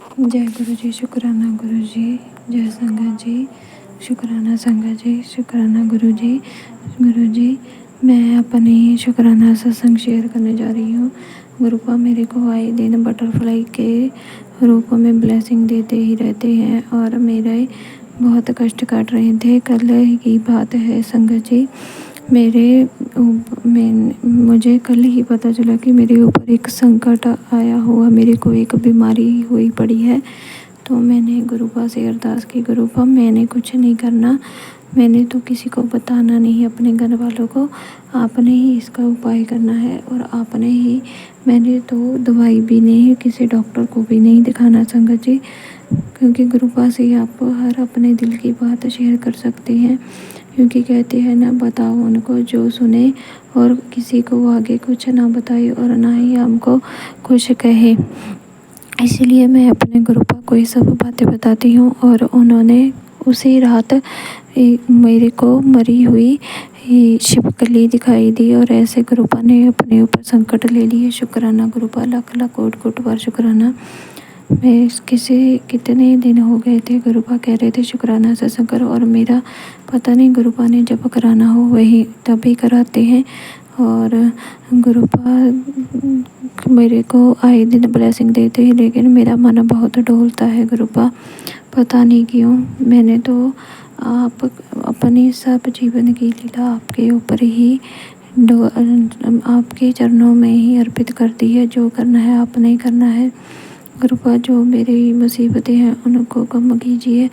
जय गुरु जी, शुक्राना गुरु जी। जय संगत जी, शुक्राना संगत जी, शुक्राना गुरु जी। गुरु जी, मैं अपनी शुक्राना सत्संग शेयर करने जा रही हूँ। गुरुपा मेरे को आए दिन बटरफ्लाई के रूप में ब्लेसिंग देते ही रहते हैं और मेरे बहुत कष्ट काट रहे थे। कल की बात है संगत जी, मुझे कल ही पता चला कि मेरे ऊपर एक संकट आया हुआ, मेरे को एक बीमारी हुई पड़ी है। तो मैंने गुरुपा से अरदास की, गुरुपा मैंने कुछ नहीं करना, मैंने तो किसी को बताना नहीं, अपने घर वालों को, आपने ही इसका उपाय करना है और आपने ही, मैंने तो दवाई भी नहीं, किसी डॉक्टर को भी नहीं दिखाना संगत जी, क्योंकि गुरुपा से आप हर अपने दिल की बात शेयर कर सकते हैं। क्योंकि कहते हैं ना, बताओ उनको जो सुने और किसी को आगे कुछ ना बताए और ना ही हमको कुछ कहे। इसलिए मैं अपने गुरुपा को ये सब बातें बताती हूँ और उन्होंने उसी रात मेरे को मरी हुई छिपकली दिखाई दी और ऐसे गुरुपा ने अपने ऊपर संकट ले लिए। शुक्राना गुरुपा, लाख लाख कोट कोट बार शुक्राना। मैं कितने दिन हो गए थे, गुरुपा कह रहे थे शुक्राना सत्संग करो और मेरा पता नहीं, गुरुपा ने जब कराना हो वही तभी कराते हैं। और गुरुपा मेरे को आए दिन ब्लेसिंग देते हैं, लेकिन मेरा मन बहुत डोलता है गुरुपा, पता नहीं क्यों। मैंने तो आप अपनी सब जीवन की लीला आपके ऊपर ही आपके चरणों में ही अर्पित कर दी है। जो करना है आपने ही करना है गुरुपा, जो मेरी मुसीबतें हैं उनको कम कीजिए।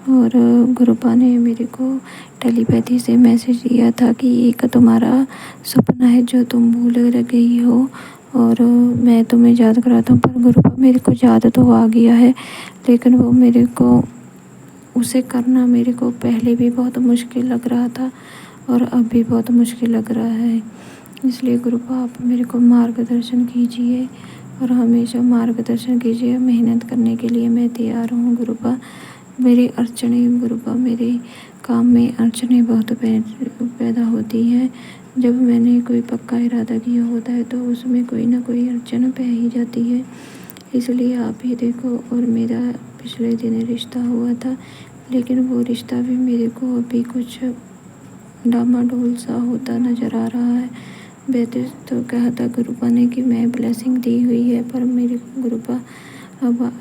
और गुरुपा ने मेरे को टेलीपैथी से मैसेज दिया था कि एक तुम्हारा सपना है जो तुम भूल गई हो और मैं तुम्हें याद कराता हूँ। पर गुरुपा मेरे को याद तो आ गया है, लेकिन वो मेरे को उसे करना मेरे को पहले भी बहुत मुश्किल लग रहा था और अब भी बहुत मुश्किल लग रहा है। इसलिए गुरुपा आप मेरे को मार्गदर्शन कीजिए और हमेशा मार्गदर्शन कीजिए। मेहनत करने के लिए मैं तैयार हूँ गुरुपा। मेरी अड़चने गुरुपा, मेरे काम में अड़चने बहुत पैदा होती हैं। जब मैंने कोई पक्का इरादा किया होता है तो उसमें कोई ना कोई अड़चन पै ही जाती है। इसलिए आप ही देखो, और मेरा पिछले दिन रिश्ता हुआ था, लेकिन वो रिश्ता भी मेरे को अभी कुछ डामाडोल सा होता नज़र आ रहा है। वैसे तो कहा था गुरुपा ने कि मैं ब्लेसिंग दी हुई है, पर मेरे गुरुपा अब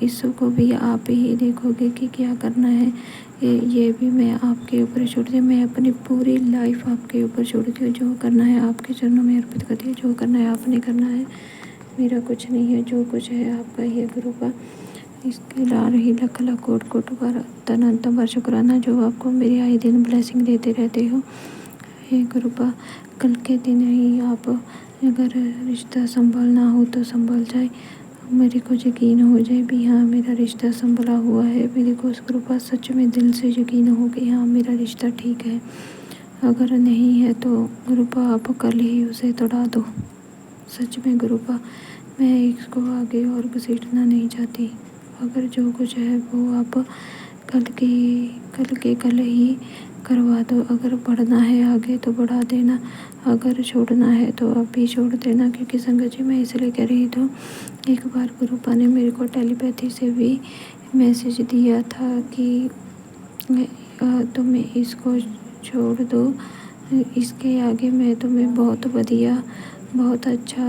इसको भी आप ही देखोगे कि क्या करना है। ये भी मैं आपके ऊपर छोड़ती हूँ, मैं अपनी पूरी लाइफ आपके ऊपर छोड़ती हूँ। जो करना है आपके चरणों में अर्पित करती हूँ, जो करना है आपने करना है, मेरा कुछ नहीं है, जो कुछ है आपका ही है गुरुपा। इसके ला रही लख लख कोट कोट बार अनंत बार शुक्राना, जो आपको मेरे आए दिन ब्लेसिंग देते रहते हो। हे गुरुपा, कल के दिन ही आप अगर रिश्ता संभलना हो तो संभल जाए, मेरे को यकीन हो जाए भी हाँ मेरा रिश्ता संभला हुआ है। मेरे को उस गुरुपा सच में दिल से यकीन हो कि हाँ मेरा रिश्ता ठीक है। अगर नहीं है तो गुरुपा आप कल ही उसे तोड़ा दो। सच में गुरुपा, मैं इसको आगे और घसीटना नहीं चाहती। अगर जो कुछ है वो आप कल ही करवा दो। अगर बढ़ना है आगे तो बढ़ा देना, अगर छोड़ना है तो अब भी छोड़ देना। क्योंकि संगत जी मैं इसलिए कह रही थी, एक बार गुरुपा ने मेरे को टेलीपैथी से भी मैसेज दिया था कि तुम्हें इसको छोड़ दो, इसके आगे मैं तुम्हें बहुत बढ़िया बहुत अच्छा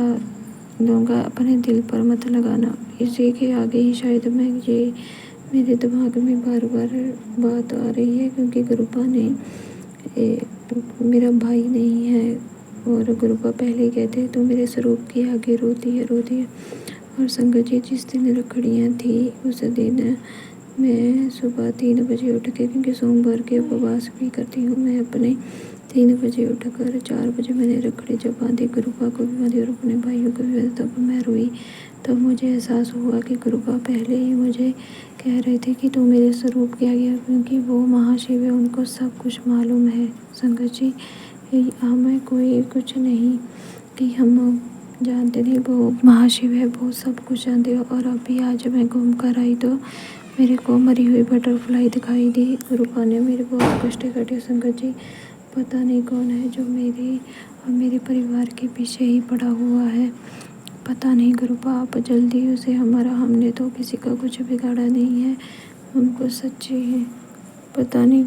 दूंगा, अपने दिल पर मत लगाना। इसी के आगे ही शायद मैं ये मेरे दिमाग में बार बार बात आ रही है, क्योंकि गुरुपा ने मेरा भाई नहीं है और गुरुपा पहले कहते तो मेरे स्वरूप के आगे रोती है रोती है। और संगत जी जिस दिन रखड़ियाँ थी उस दिन मैं सुबह 3 बजे उठ के, क्योंकि सोमवार के उपवास भी करती हूँ मैं अपने, 3 बजे उठकर 4 बजे मैंने रखड़ी जब बांधी, गुरुपा को भी बांधी और अपने भाइयों को भी बांधी। तब मैं रोई, तब मुझे एहसास हुआ कि गुरुपा पहले ही मुझे कह रहे थे कि तू मेरे स्वरूप के आगे, क्योंकि वो महाशिव है, उनको सब कुछ मालूम है। संगत जी हमें कोई कुछ नहीं कि हम जानते नहीं, वो महाशिव है, वो सब कुछ जानते हो। और अभी आज मैं घूम कर आई तो मेरे को मरी हुई बटरफ्लाई दिखाई दी। गुरुपा ने मेरे बहुत कष्ट काटे संगत जी, पता नहीं कौन है जो मेरे और मेरे परिवार के पीछे ही पड़ा हुआ है। पता नहीं गुरुपा आप जल्दी उसे हमारा, हमने तो किसी का कुछ बिगाड़ा नहीं है, हमको सच्ची है पता नहीं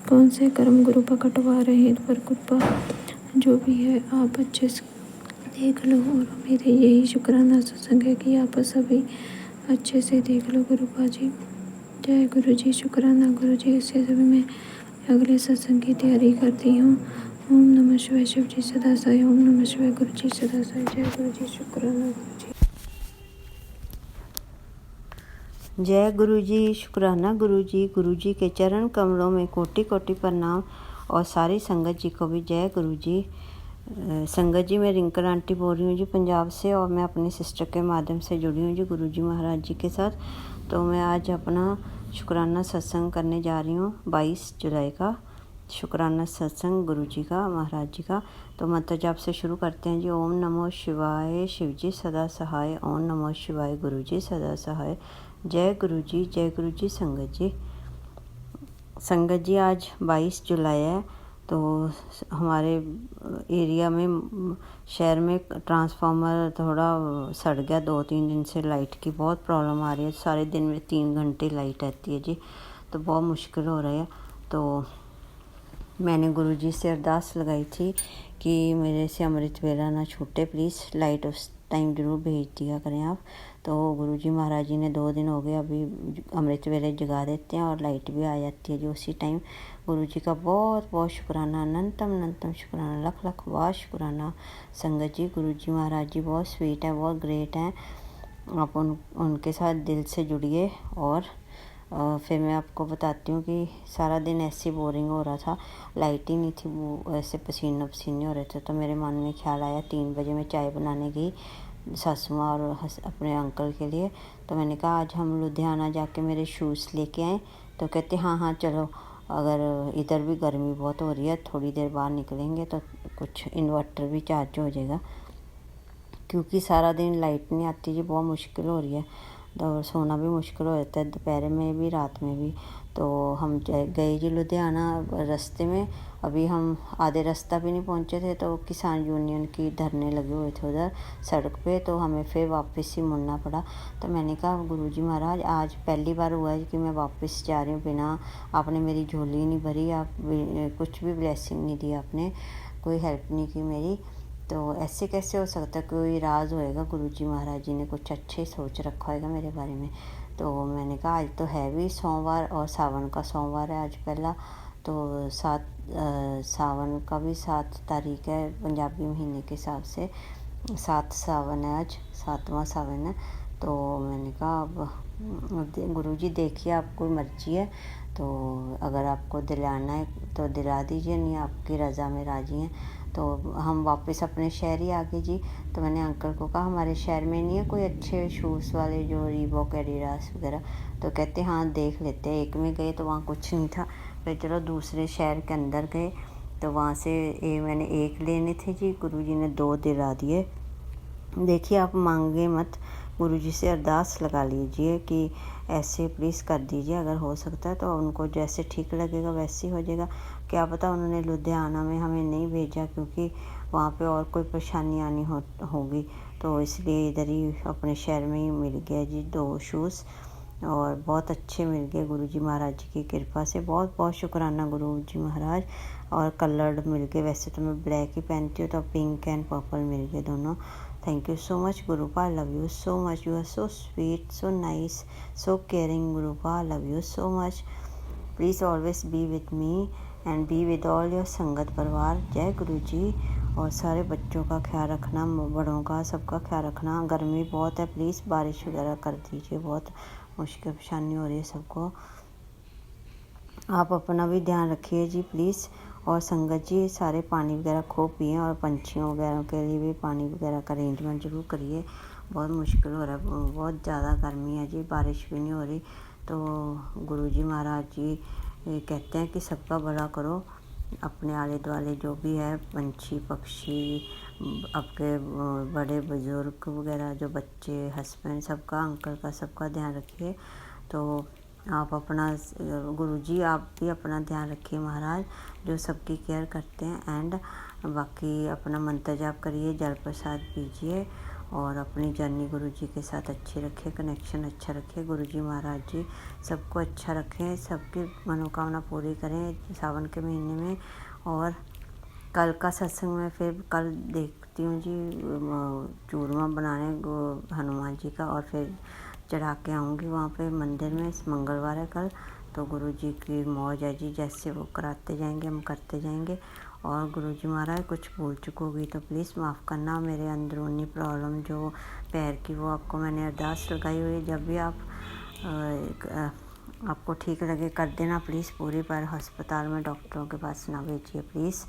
कौन से कर्म गुरुपा कटवा रहे हैं, पर गुरुपा जो भी है आप अच्छे से देख लो। और मेरे यही शुक्राना सत्संग है कि आप सभी अच्छे से देख लो गुरुपा जी। जय गुरु जी। शुक्राना गुरु जी। इससे सभी मैं अगले सत्संग की तैयारी करती हूँ। ओम नमः शिवाय। शिव जी सदा साई। ओम नमः शिवाय। गुरु जी सदा साई। जय गुरु जी। शुक्राना गुरु जी। जय गुरु जी। शुक्राना गुरु जी के चरण कमलों में कोटि कोटि प्रणाम। और सारी संगत जी को भी जय गुरु जी। संगत जी, मैं रिंकल आंटी बोल रही हूँ जी पंजाब से, और मैं अपनी सिस्टर के माध्यम से जुड़ी हूँ जी गुरु जी महाराज जी के साथ। तो मैं आज अपना शुक्राना सत्संग करने जा रही हूँ 22 जुलाई का शुक्राना सत्संग गुरु जी का, महाराज जी का। तो मंत्र जाप से शुरू करते हैं जी। ओम नमो शिवाय। शिव जी सदा सहाय। ओम नमो शिवाय। गुरु जी सदा सहाय। जय गुरु जी। जय गुरु जी। संगत जी, आज 22 जुलाई है। तो हमारे एरिया में, शहर में ट्रांसफार्मर थोड़ा सड़ गया। 2-3 दिन से लाइट की बहुत प्रॉब्लम आ रही है। सारे दिन में 3 घंटे लाइट रहती है जी, तो बहुत मुश्किल हो रही है। तो मैंने गुरुजी से अरदास लगाई थी कि मेरे से अमृत वेला ना छूटे, प्लीज़ लाइट उस टाइम ज़रूर भेज दिया करें आप। तो गुरुजी महाराज जी ने 2 दिन हो गए, अभी अमृत वेले जगा देते हैं और लाइट भी आ जाती है जी उसी टाइम। गुरुजी का बहुत बहुत शुक्राना, अनंतम अनंतम शुक्राना, लख लख बार शुक्राना। संगत जी, गुरुजी महाराज जी बहुत स्वीट है, बहुत ग्रेट हैं। आप उनके साथ दिल से जुड़िए। और फिर मैं आपको बताती हूँ कि सारा दिन ऐसे बोरिंग हो रहा था, लाइट ही नहीं थी, वो ऐसे पसीने पसीने हो रहे थे। तो मेरे मन में ख्याल आया, 3 बजे मैं चाय बनाने गई सासू माँ और अपने अंकल के लिए। तो मैंने कहा आज हम लुधियाना जाके मेरे शूज़ लेके आएँ। तो कहते हाँ हाँ चलो, अगर इधर भी गर्मी बहुत हो रही है, थोड़ी देर बाद निकलेंगे तो कुछ इन्वर्टर भी चार्ज हो जाएगा, क्योंकि सारा दिन लाइट नहीं आती जी, बहुत मुश्किल हो रही है। तो सोना भी मुश्किल हो जाता है, दोपहर में भी रात में भी। तो हम गए जी लुधियाना। रास्ते में अभी हम आधे रास्ता भी नहीं पहुंचे थे तो किसान यूनियन की धरने लगे हुए थे उधर सड़क पे, तो हमें फिर वापस ही मुड़ना पड़ा। तो मैंने कहा गुरुजी महाराज, आज पहली बार हुआ है कि मैं वापस जा रही हूँ बिना, आपने मेरी झोली नहीं भरी, आप कुछ भी ब्लेसिंग नहीं दी, आपने कोई हेल्प नहीं की मेरी। तो ऐसे कैसे हो सकता है, कोई राज होएगा, गुरुजी महाराज जी ने कुछ अच्छे सोच रखा होगा मेरे बारे में। तो मैंने कहा आज तो है भी सोमवार और सावन का सोमवार है आज पहला। तो 7 सावन का भी 7 तारीख है पंजाबी महीने के हिसाब से, 7 सावन है आज, 7वां सावन है। तो मैंने कहा अब गुरुजी देखिए आपको मर्जी है, तो अगर आपको दिलाना है तो दिला दीजिए, नहीं आपकी रज़ा में राजी हैं। तो हम वापस अपने शहर ही आ गए जी। तो मैंने अंकल को कहा हमारे शहर में नहीं है कोई अच्छे शूज़ वाले जो रीबॉक एडिडास वगैरह। तो कहते हाँ देख लेते हैं। एक में गए तो वहाँ कुछ नहीं था, फिर चलो दूसरे शहर के अंदर गए तो वहाँ से मैंने एक लेने थे जी, गुरुजी ने 2 दिला दिए। देखिए आप मांगे मत, गुरुजी से अरदास लगा लीजिए कि ऐसे प्लीज़ कर दीजिए, अगर हो सकता है तो उनको जैसे ठीक लगेगा वैसे ही हो जाएगा। क्या पता उन्होंने लुधियाना में हमें नहीं भेजा क्योंकि वहाँ पे और कोई परेशानी आनी होगी, तो इसलिए इधर ही अपने शहर में ही मिल गया जी 2 शूज़, और बहुत अच्छे मिल गए गुरुजी महाराज जी की कृपा से। बहुत बहुत शुक्राना गुरुजी महाराज। और कलर्ड मिल गए, वैसे तो मैं ब्लैक ही पहनती हूँ, तो पिंक एंड पर्पल मिल गए दोनों। Thank you so much Gurupa, I love you so much, you are so sweet, so nice, so caring Gurupa, I love you so much. Please always be with me and be with all your sangat parivar. जय गुरु जी। और सारे बच्चों का ख्याल रखना, बड़ों का सबका ख्याल रखना। गर्मी बहुत है, प्लीज़ बारिश वगैरह कर दीजिए, बहुत मुश्किल परेशानी हो रही है सबको। आप अपना भी ध्यान रखिए जी प्लीज़। और संगत जी सारे पानी वगैरह खूब पिए, और पंछियों वगैरह के लिए भी पानी वगैरह का अरेंजमेंट ज़रूर करिए। बहुत मुश्किल हो रहा है, बहुत ज़्यादा गर्मी है जी, बारिश भी नहीं हो रही। तो गुरुजी महाराज जी कहते हैं कि सबका भला करो, अपने आले दुआले जो भी है पंछी पक्षी, आपके बड़े बुजुर्ग वगैरह, जो बच्चे, हस्बैंड, सबका, अंकल का, सबका ध्यान रखिए। तो आप अपना गुरुजी आप भी अपना ध्यान रखिए महाराज, जो सबकी केयर करते हैं। एंड बाकी अपना मंत्र जाप करिए, जल प्रसाद पीजिए, और अपनी जर्नी गुरु जी के साथ अच्छी रखें, कनेक्शन अच्छा रखें। गुरु जी महाराज जी सबको अच्छा रखें, सबकी मनोकामना पूरी करें सावन के महीने में। और कल का सत्संग में फिर कल देखती हूँ जी चूरमा बनाने हनुमान जी का, और फिर चढ़ा के आऊँगी वहाँ पे मंदिर में। मंगलवार है कल, तो गुरु जी की मौज है जी, जैसे वो कराते जाएंगे हम करते जाएंगे। और गुरु जी महाराज कुछ भूल चुक होगी तो प्लीज़ माफ़ करना। मेरे अंदरूनी प्रॉब्लम जो पैर की, वो आपको मैंने अरदास लगाई हुई है, जब भी आपको ठीक लगे कर देना प्लीज़ पूरी। पर अस्पताल में डॉक्टरों के पास ना भेजिए प्लीज़,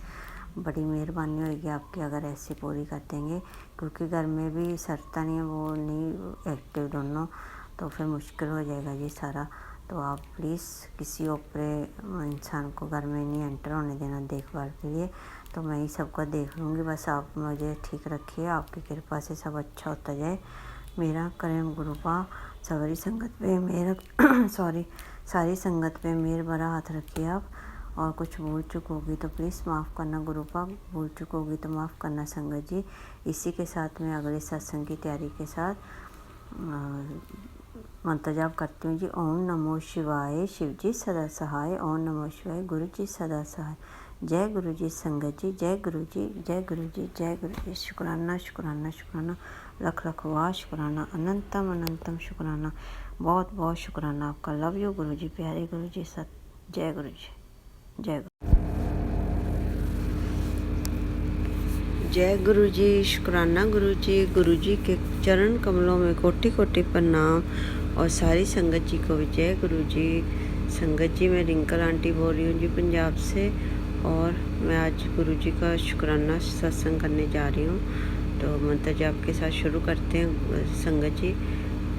बड़ी मेहरबानी होगी आपकी अगर ऐसे पूरी कर देंगे, क्योंकि घर में भी सरता नहीं है, वो नहीं एक्टिव दोनों, तो फिर मुश्किल हो जाएगा जी सारा। तो आप प्लीज़ किसी ओपरे इंसान को घर में नहीं एंटर होने देना देखभाल के लिए, तो मैं ही सबका देख लूँगी। बस आप मुझे ठीक रखिए, आपकी कृपा से सब अच्छा होता जाए। मेरा करें गुरुपा सारी संगत पे मेरा सारी संगत पे मेर भरा हाथ रखिए आप। और कुछ भूल चुक होगी तो प्लीज़ माफ़ करना गुरुपा, भूल चुक होगी तो माफ़ करना संगत जी। इसी के साथ मैं अगले सत्संग की तैयारी के साथ मंत्र जाप करती हूँ जी। ओम नमो शिवाय, शिव जी सदा सहाय। ओम नमो शिवाय, गुरु जी सदा सहाय। जय गुरु जी संगत जी, जय गुरु जी, जय गुरु जी, जय गुरु जी। शुक्राना शुक्राना शुक्राना, लख लख वाह शुक्राना, अनंतम अनंतम शुक्राना, बहुत बहुत शुक्राना आपका। लव यू गुरु जी, प्यारे गुरु जी, जय गुरु जी, जय गुरु जी। शुक्राना गुरु जी के चरण कमलों में कोटि कोटि प्रणाम। और सारी संगत जी को भी जय गुरु जी। संगत जी मैं रिंकल आंटी बोल रही हूँ जी पंजाब से, और मैं आज गुरु जी का शुक्राना सत्संग करने जा रही हूँ। तो मंत्र जाप के साथ शुरू करते हैं संगत जी,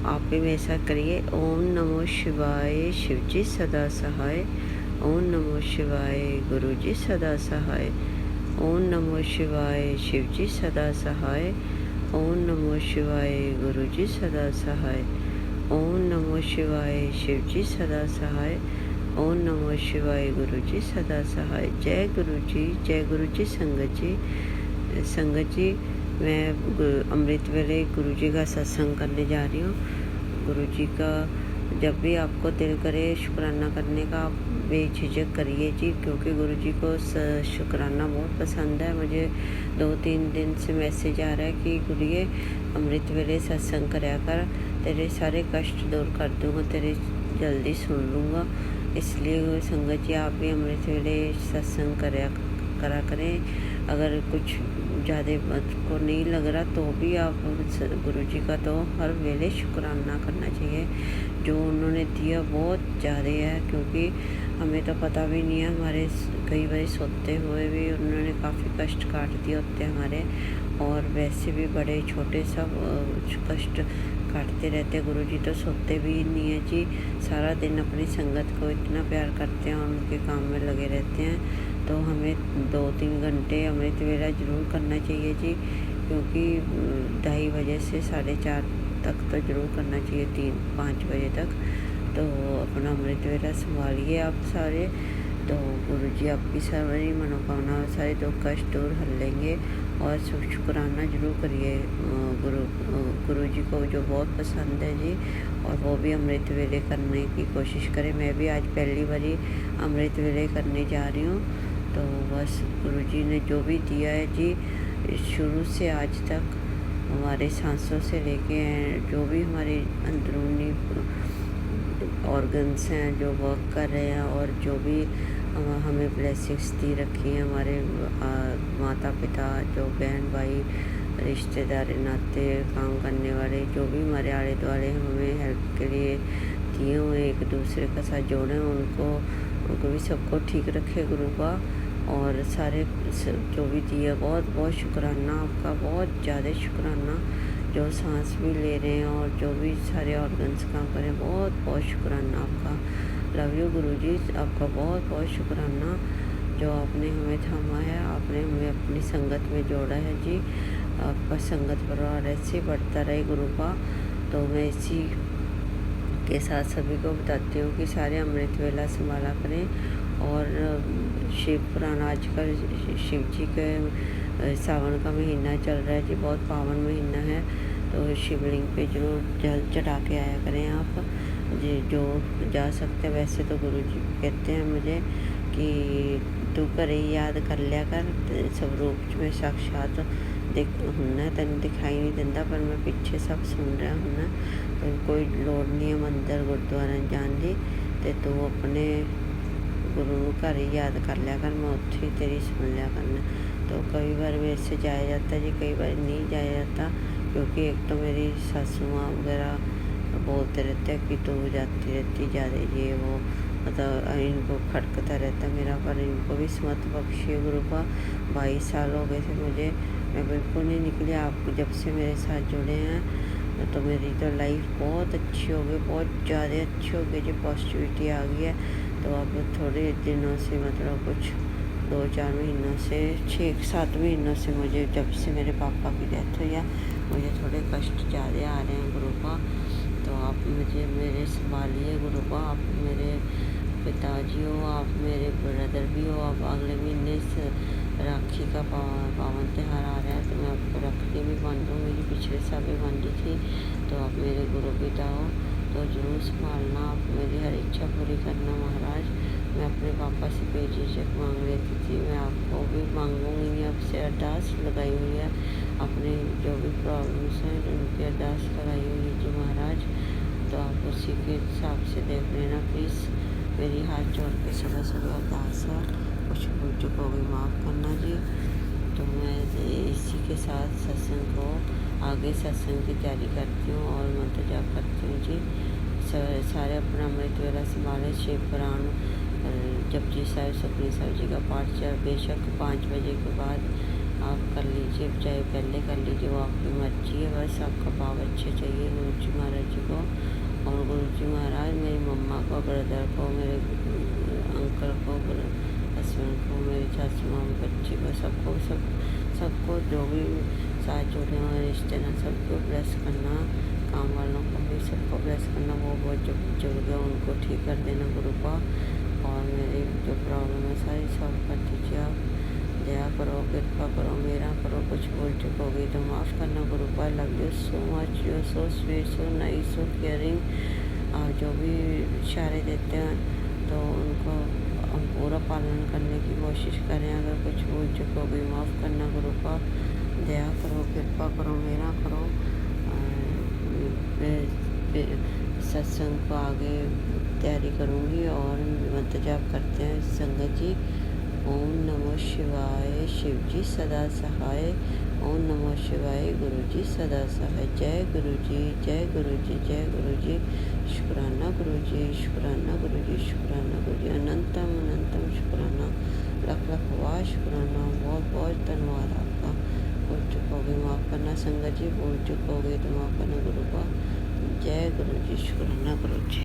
आप भी मेरे साथ करिए। ओम नमो शिवाय, शिव जी सदा सहाय। ओम नमो शिवाय, गुरु जी सदा सहाय। ओम नमो शिवाय, शिव जी सदा सहाय। ओम नमो शिवाय, गुरु जी सदा सहाय। ओम नमो शिवाय, शिव जी सदा सहाय। ओम नमो शिवाय, गुरु जी सदा सहाय। जय गुरु जी संगत जी मैं अमृत वेले गुरु जी का सत्संग करने जा रही हूँ। गुरु जी का जब भी आपको दिल करे शुक्राना करने का, आप बेझिझक करिए जी, क्योंकि गुरु जी को शुक्राना बहुत पसंद है। मुझे 2-3 दिन से मैसेज आ रहा है कि गुरुए अमृत वेले सत्संग करया कर, तेरे सारे कष्ट दूर कर दूँगा, तेरे जल्दी सुन लूँगा। इसलिए संगत जी आप भी अमृत वेले सत्संग करा करें। अगर कुछ ज़्यादा को नहीं लग रहा तो भी आप गुरु जी का तो हर वेले शुक्राना करना चाहिए। जो उन्होंने दिया बहुत ज़्यादा है, क्योंकि हमें तो पता भी नहीं है, हमारे कई बार सोते हुए भी उन्होंने काफ़ी कष्ट काट दिए होते हैं हमारे, और वैसे भी बड़े छोटे सब कष्ट काटते रहते। गुरु जी तो सोते भी नहीं है जी, सारा दिन अपनी संगत को इतना प्यार करते हैं और उनके काम में लगे रहते हैं। तो हमें 2-3 घंटे अमृत वेला ज़रूर करना चाहिए जी, क्योंकि 2:30 बजे से 4:30 तक तो ज़रूर करना चाहिए, 3-5 बजे तक। तो अपना अमृत वेला संभालिए आप सारे। तो गुरु जी आपकी सारी मनोकामना, सारे दुख कष्ट दूर हल लेंगे। और शुक्राना जरूर करिए गुरु जी को, जो बहुत पसंद है जी, और वो भी अमृत वेले करने की कोशिश करें। मैं भी आज पहली बारी अमृत वेले करने जा रही हूँ। तो बस गुरु जी ने जो भी दिया है जी, शुरू से आज तक हमारे सांसों से लेके जो भी हमारे अंदरूनी ऑर्गन्स हैं जो वर्क कर रहे हैं, और जो भी हमें ब्लेसिंग्स दी रखी हैं, हमारे माता पिता, जो बहन भाई, रिश्तेदार, नाते, काम करने वाले, जो भी हमारे आले दुआले हमें हेल्प के लिए दिए हुए, एक दूसरे का साथ जोड़े, उनको भी सबको ठीक रखे गुरु का। और सारे जो भी दिया, बहुत बहुत शुक्राना आपका, बहुत ज़्यादा शुक्राना। जो सांस भी ले रहे हैं और जो भी सारे ऑर्गन्स काम कर रहे हैं, बहुत बहुत शुक्राना आपका। लव यू गुरु जी, आपका बहुत बहुत शुक्राना जो आपने हमें थामा है, आपने हमें अपनी संगत में जोड़ा है जी। आपका संगत परिवार ऐसे बढ़ता रहे गुरु का। तो मैं इसी के साथ सभी को बताती हूँ कि सारे अमृत वेला संभाला करें। और शिव पुराण आजकल शिव जी के सावन का महीना चल रहा है जी, बहुत पावन महीना है। तो शिवलिंग पे जरूर जल चढ़ा के आया करें आप जी। जो जा सकते हैं, वैसे तो गुरु जी कहते हैं मुझे कि तू घरे ही याद कर लिया कर, स्वरूप में साक्षात ਹੁੰਨਾ, ਤੈਨੂੰ ਦਿਖਾਈ नहीं ਦਿੰਦਾ, पर मैं ਪਿੱਛੇ सब सुन रहा ਹੁੰਨਾ। तो कोई लोड़ नहीं है मंदिर गुरुद्वारा जान ਦੀ, ਤੇ तू अपने गुरु ਨੂੰ घर ही याद कर लिया कर, मैं उत्थे ही तेरी सुन लिया करना। तो कई बार मेरे से जाया जाता जी, कई बार नहीं जाया जाता, क्योंकि एक तो मेरी सासू माँ वगैरह बोलते रहते हैं कि तू जाती रहती ज़्यादा ये वो, मतलब इनको खटकता रहता मेरा, पर इनको भी समत बख्शिए गुरु का। 22 साल हो गए थे मुझे, मैं बिल्कुल नहीं निकली। आप जब से मेरे साथ जुड़े हैं तो मेरी तो लाइफ बहुत अच्छी हो गई, बहुत ज़्यादा अच्छी हो गई जी, पॉजिटिविटी आ गई है। तो अब थोड़े दिनों से, मतलब कुछ 2-4 महीनों से, 6-7 महीनों से मुझे, जब से मेरे पापा की डेथ हुई है, मुझे थोड़े कष्ट ज़्यादा आ रहे हैं गुरु का। तो आप मुझे मेरे संभालिए गुरु का, आप मेरे पिताजी हो, आप मेरे ब्रदर भी हो। आप अगले महीने राखी का पावन त्यौहार आ रहा है, तो मैं आपको रखड़ी भी बांधूँगी, पिछले साल भी बांधी थी। तो आप मेरे गुरु पिता हो, तो जरूर संभालना, आप मेरी हर इच्छा पूरी करना महाराज। मैं अपने पापा से बेझिझक मांग लेती थी, मैं आपको भी मांगूंगी, आपसे अरदास लगाई हुई है, अपने जो भी प्रॉब्लम्स हैं उनकी अरदास लगाई हुई है जी महाराज। तो आप उसी के हिसाब से देख लेना प्लीज़। मेरी हाथ जोड़ के सुबह सुबह अरदास है, कुछ भूल चूक हो गई माफ़ करना जी। तो मैं इसी के साथ सत्संग को आगे, सत्संग की तैयारी करती हूँ और मंत्र जाप करती हूँ जी। सारे अपना अमृत वेला संभालें, शिव पुराण, जपजी साहिब, सुखमनी साहिब जी का पाठ बेशक 5 बजे के बाद आप कर लीजिए, चाहे पहले कर लीजिए, वो आपकी मर्जी है। बस आपका भाव अच्छे चाहिए गुरु जी महाराज जी को। और गुरु जी महाराज मेरी मम्मा को, ब्रदर को, मेरे अंकल को, हस्बैंड को, मेरी चाचू माँ, बच्ची को, सबको जो भी साथ जुड़े हुए रिश्तेदार, सबको ब्लेस करना, काम वालों को भी सबको ब्लेस करना। वो जो जुड़ गए उनको ठीक कर देना गुरु का। और मेरी जो प्रॉब्लम है सारी सॉल्व कर दीजिए आप। दया करो, कृपा करो, मेरा करो, कुछ भूल चूक हो गई तो माफ़ करना गुरु का। Love you so much, you so sweet, so nice, so caring. और जो भी इशारे देते हैं तो उनको हम पूरा पालन करने की कोशिश करें। अगर कुछ भूल चूक हो गई माफ़ करना गुरु का। दया करो, कृपा करो, मेरा करो। सत्संग को आगे तैयारी करूँगी और मंत्र जाप करते हैं संगत जी। ओम नमो शिवाय, शिव जी सदा सहाय। ओम नमो शिवाय, गुरु जी सदा सहाय। जय गुरु जी, जय गुरु जी, जय गुरु जी। शुक्राना गुरु जी, शुक्राना गुरु जी, शुक्राना गुरु जी। अनंतम अनंतम शुक्राना, लख लख वाह शुक्राना। बहुत बहुत धन्यवाद आपका। भूल चूक हो गई माफ़ करना संगत जी, भूल चूक हो गई तो माफ़ करना गुरु का। जय गुरु जी, शुक्राना गुरु जी।